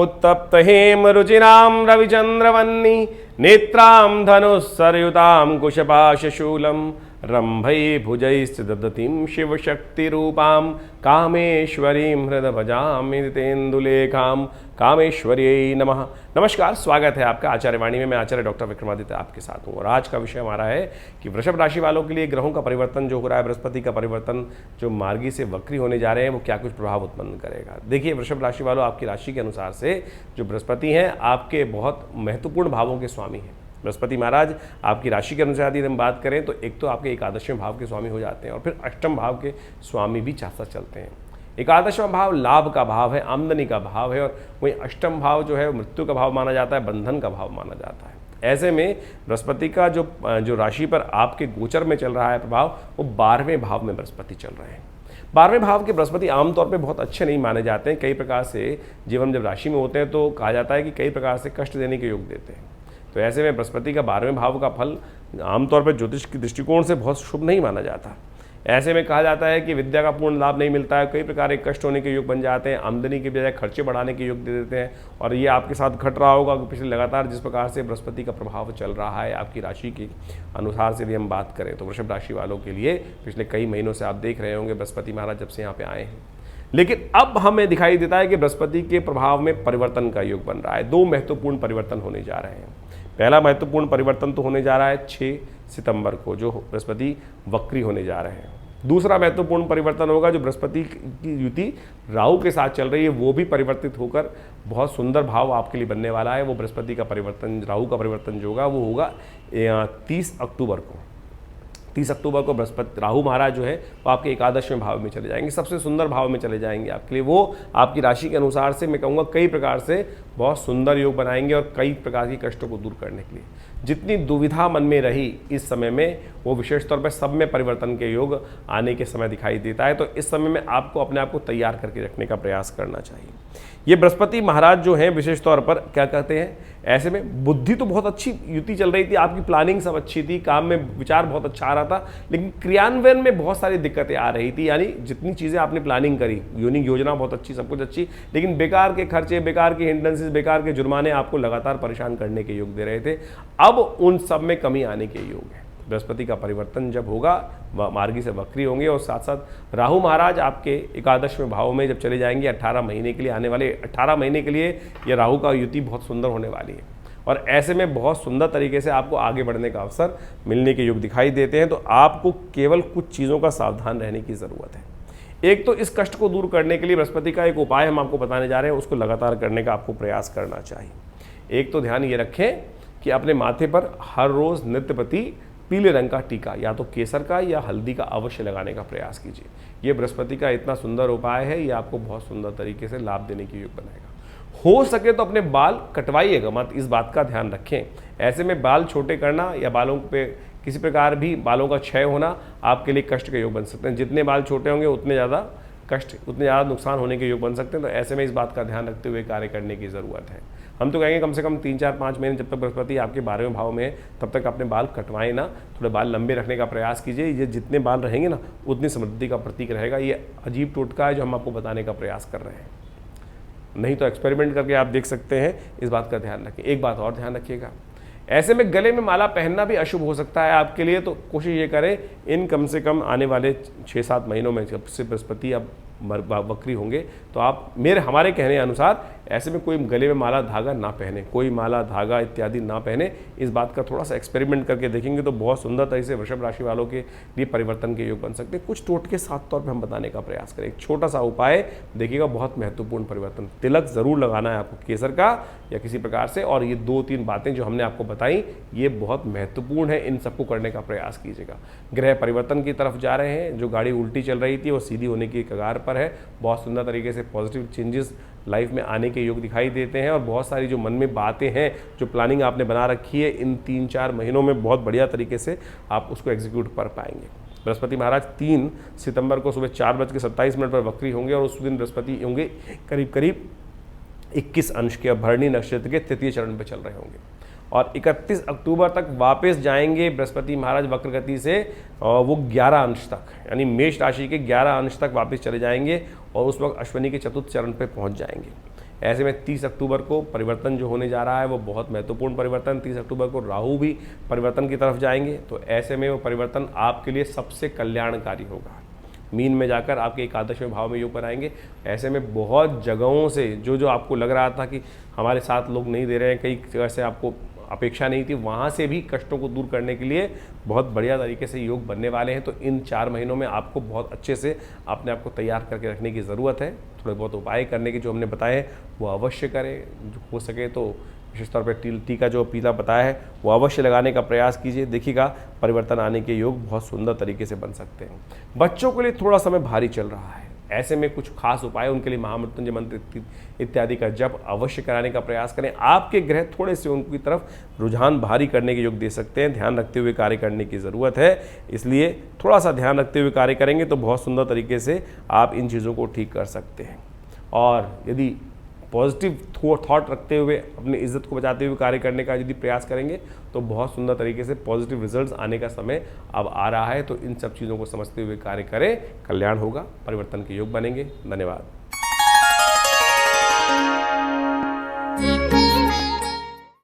उत्तप्त हेम रुचिरां रविचंद्रवन्नी नेत्रां धनुस्सरयुतां कुशपाशशूलं रंभै भुजैस्तिदधतीं शिवशक्तिरूपां कामेश्वरीं हृदय भजामि तेन्दुलेखां। कामेश्वर्यै नमः। नमस्कार, स्वागत है आपका आचार्यवाणी में। मैं आचार्य डॉक्टर विक्रमादित्य आपके साथ हूँ और आज का विषय हमारा है कि वृषभ राशि वालों के लिए ग्रहों का परिवर्तन जो हो रहा है, बृहस्पति का परिवर्तन जो मार्गी से वक्री होने जा रहे हैं, वो क्या कुछ प्रभाव उत्पन्न करेगा। देखिए, वृषभ राशि वालों, आपकी राशि के अनुसार से जो बृहस्पति हैं आपके बहुत महत्वपूर्ण भावों के स्वामी हैं। बृहस्पति महाराज आपकी राशि के अनुसार यदि हम बात करें तो एक तो आपके एकादशवें भाव के स्वामी हो जाते हैं और फिर अष्टम भाव के स्वामी भी साथ साथ चलते हैं। एकादशवां भाव लाभ का भाव है, आमदनी का भाव है, और वहीं अष्टम भाव जो है मृत्यु का भाव माना जाता है, बंधन का भाव माना जाता है। ऐसे में बृहस्पति का जो राशि पर आपके गोचर में चल रहा है प्रभाव, वो 12वें भाव में बृहस्पति चल रहे हैं। 12वें भाव के बृहस्पति आमतौर पे बहुत अच्छे नहीं माने जाते हैं। कई प्रकार से जब राशि में होते हैं तो कहा जाता है कि कई प्रकार से कष्ट देने के योग देते हैं। तो ऐसे में बृहस्पति का 12वें भाव का फल आमतौर पर ज्योतिष के दृष्टिकोण से बहुत शुभ नहीं माना जाता। ऐसे में कहा जाता है कि विद्या का पूर्ण लाभ नहीं मिलता है, कई प्रकार के कष्ट होने के योग बन जाते हैं, आमदनी के बजाय खर्चे बढ़ाने के योग दे देते हैं। और ये आपके साथ घट रहा होगा कि पिछले लगातार जिस प्रकार से बृहस्पति का प्रभाव चल रहा है आपकी राशि के अनुसार से भी हम बात करें तो वृषभ राशि वालों के लिए पिछले कई महीनों से आप देख रहे होंगे बृहस्पति महाराज जब से यहाँ पे आए हैं। लेकिन अब हमें दिखाई देता है कि बृहस्पति के प्रभाव में परिवर्तन का योग बन रहा है। 2 महत्वपूर्ण परिवर्तन होने जा रहे हैं। पहला महत्वपूर्ण परिवर्तन तो होने जा रहा है 6 सितंबर को, जो बृहस्पति वक्री होने जा रहे हैं। दूसरा महत्वपूर्ण परिवर्तन होगा जो बृहस्पति की युति राहु के साथ चल रही है, वो भी परिवर्तित होकर बहुत सुंदर भाव आपके लिए बनने वाला है। वो बृहस्पति का परिवर्तन, राहु का परिवर्तन जो होगा वो होगा 30 अक्टूबर को। 30 अक्टूबर को बृहस्पति राहु महाराज जो है वो आपके एकादशवें भाव में चले जाएंगे, सबसे सुंदर भाव में चले जाएंगे आपके लिए। वो आपकी राशि के अनुसार से मैं कहूँगा कई प्रकार से बहुत सुंदर योग बनाएंगे और कई प्रकार की कष्टों को दूर करने के लिए जितनी दुविधा मन में रही इस समय में, वो विशेष तौर पर सब में परिवर्तन के योग आने के समय दिखाई देता है। तो इस समय में आपको अपने आप को तैयार करके रखने का प्रयास करना चाहिए। ये बृहस्पति महाराज जो हैं विशेष तौर पर क्या कहते हैं, ऐसे में बुद्धि तो बहुत अच्छी युति चल रही थी, आपकी प्लानिंग सब अच्छी थी, काम में विचार बहुत अच्छा आ रहा था, लेकिन क्रियान्वयन में बहुत सारी दिक्कतें आ रही थी। यानी जितनी चीज़ें आपने प्लानिंग करी, योजना बहुत अच्छी, सब कुछ अच्छी, लेकिन बेकार के खर्चे, बेकार के हिंड्रेंसेस, बेकार के जुर्माने आपको लगातार परेशान करने के योग दे रहे थे। अब उन सब में कमी आने के योग है। बृहस्पति का परिवर्तन जब होगा मार्गी से वक्री होंगे और साथ साथ राहु महाराज आपके एकादशवें भाव में जब चले जाएंगे 18 महीने के लिए, आने वाले 18 महीने के लिए ये राहु का युति बहुत सुंदर होने वाली है और ऐसे में बहुत सुंदर तरीके से आपको आगे बढ़ने का अवसर मिलने के योग दिखाई देते हैं। तो आपको केवल कुछ चीज़ों का सावधान रहने की ज़रूरत है। एक तो इस कष्ट को दूर करने के लिए बृहस्पति का एक उपाय हम आपको बताने जा रहे हैं, उसको लगातार करने का आपको प्रयास करना चाहिए। एक तो ध्यान ये रखें कि अपने माथे पर हर रोज़ नित्य प्रति पीले रंग का टीका या तो केसर का या हल्दी का अवश्य लगाने का प्रयास कीजिए। ये बृहस्पति का इतना सुंदर उपाय है, ये आपको बहुत सुंदर तरीके से लाभ देने की योग बनाएगा। हो सके तो अपने बाल कटवाइएगा मत, इस बात का ध्यान रखें। ऐसे में बाल छोटे करना या बालों पे किसी प्रकार भी बालों का क्षय होना आपके लिए कष्ट के योग बन सकते हैं। जितने बाल छोटे होंगे उतने ज़्यादा कष्ट, उतने ज़्यादा नुकसान होने के योग बन सकते हैं। तो ऐसे में इस बात का ध्यान रखते हुए कार्य करने की ज़रूरत है। हम तो कहेंगे कम से कम 3, 4, 5 महीने जब तक बृहस्पति आपके 12वें भाव में है तब तक अपने बाल कटवाएं ना, थोड़े बाल लंबे रखने का प्रयास कीजिए। ये जितने बाल रहेंगे ना उतनी समृद्धि का प्रतीक रहेगा। ये अजीब टोटका है जो हम आपको बताने का प्रयास कर रहे हैं, नहीं तो एक्सपेरिमेंट करके आप देख सकते हैं। इस बात का ध्यान रखें। एक बात और ध्यान रखिएगा, ऐसे में गले में माला पहनना भी अशुभ हो सकता है आपके लिए। तो कोशिश ये करें इन कम से कम आने वाले 6-7 महीनों में जब से बृहस्पति अब वक्री होंगे तो आप हमारे कहने अनुसार ऐसे में कोई गले में माला धागा ना पहने, कोई माला धागा इत्यादि ना पहने। इस बात का थोड़ा सा एक्सपेरिमेंट करके देखेंगे तो बहुत सुंदर तरह से वृषभ राशि वालों के लिए परिवर्तन के योग बन सकते हैं। कुछ टोटके साफ तौर पे हम बताने का प्रयास करें। एक छोटा सा उपाय देखिएगा, बहुत महत्वपूर्ण परिवर्तन। तिलक जरूर लगाना है आपको केसर का या किसी प्रकार से, और ये 2-3 बातें जो हमने आपको बताई ये बहुत महत्वपूर्ण है, इन सबको करने का प्रयास कीजिएगा। ग्रह परिवर्तन की तरफ जा रहे हैं, जो गाड़ी उल्टी चल रही थी वो सीधी होने की कगार पर है। बहुत सुंदर तरीके से पॉजिटिव चेंजेस लाइफ में आने के योग दिखाई देते हैं और बहुत सारी जो मन में बातें हैं, जो प्लानिंग आपने बना रखी है, इन 3-4 महीनों में बहुत बढ़िया तरीके से आप उसको एग्जीक्यूट कर पाएंगे। बृहस्पति महाराज 3 सितंबर को सुबह 4:27 पर वक्री होंगे और उस दिन बृहस्पति होंगे करीब करीब 21 अंश के, भरणी नक्षत्र के तृतीय चरण पर चल रहे होंगे और 31 अक्टूबर तक वापस जाएंगे बृहस्पति महाराज वक्र गति से, वो 11 अंश तक, यानी मेष राशि के 11 अंश तक वापस चले जाएंगे और उस वक्त अश्विनी के चतुर्थ चरण पे पहुंच जाएंगे। ऐसे में 30 अक्टूबर को परिवर्तन जो होने जा रहा है वो बहुत महत्वपूर्ण परिवर्तन, 30 अक्टूबर को राहु भी परिवर्तन की तरफ जाएंगे, तो ऐसे में वो परिवर्तन आपके लिए सबसे कल्याणकारी होगा। मीन में जाकर आपके एकादशवें भाव में योग बनाएंगे। ऐसे में बहुत जगहों से जो आपको लग रहा था कि हमारे साथ लोग नहीं दे रहे हैं, कई जगह से आपको अपेक्षा नहीं थी, वहाँ से भी कष्टों को दूर करने के लिए बहुत बढ़िया तरीके से योग बनने वाले हैं। तो इन 4 महीनों में आपको बहुत अच्छे से अपने आप को तैयार करके रखने की ज़रूरत है। थोड़े बहुत उपाय करने के जो हमने बताए हैं वो अवश्य करें, जो हो सके तो विशेष तौर पर टीका जो पीला बताया है वो अवश्य लगाने का प्रयास कीजिए। देखिएगा परिवर्तन आने के योग बहुत सुंदर तरीके से बन सकते हैं। बच्चों के लिए थोड़ा समय भारी चल रहा है, ऐसे में कुछ खास उपाय उनके लिए महामृत्युंजय मंत्र इत्यादि का जप अवश्य कराने का प्रयास करें। आपके ग्रह थोड़े से उनकी तरफ रुझान भारी करने के योग दे सकते हैं, ध्यान रखते हुए कार्य करने की ज़रूरत है। इसलिए थोड़ा सा ध्यान रखते हुए कार्य करेंगे तो बहुत सुंदर तरीके से आप इन चीज़ों को ठीक कर सकते हैं। और यदि पॉजिटिव थॉट रखते हुए अपनी इज्जत को बचाते हुए कार्य करने का यदि प्रयास करेंगे तो बहुत सुंदर तरीके से पॉजिटिव रिजल्ट्स आने का समय अब आ रहा है। तो इन सब चीज़ों को समझते हुए कार्य करें, कल्याण होगा, परिवर्तन के योग बनेंगे। धन्यवाद।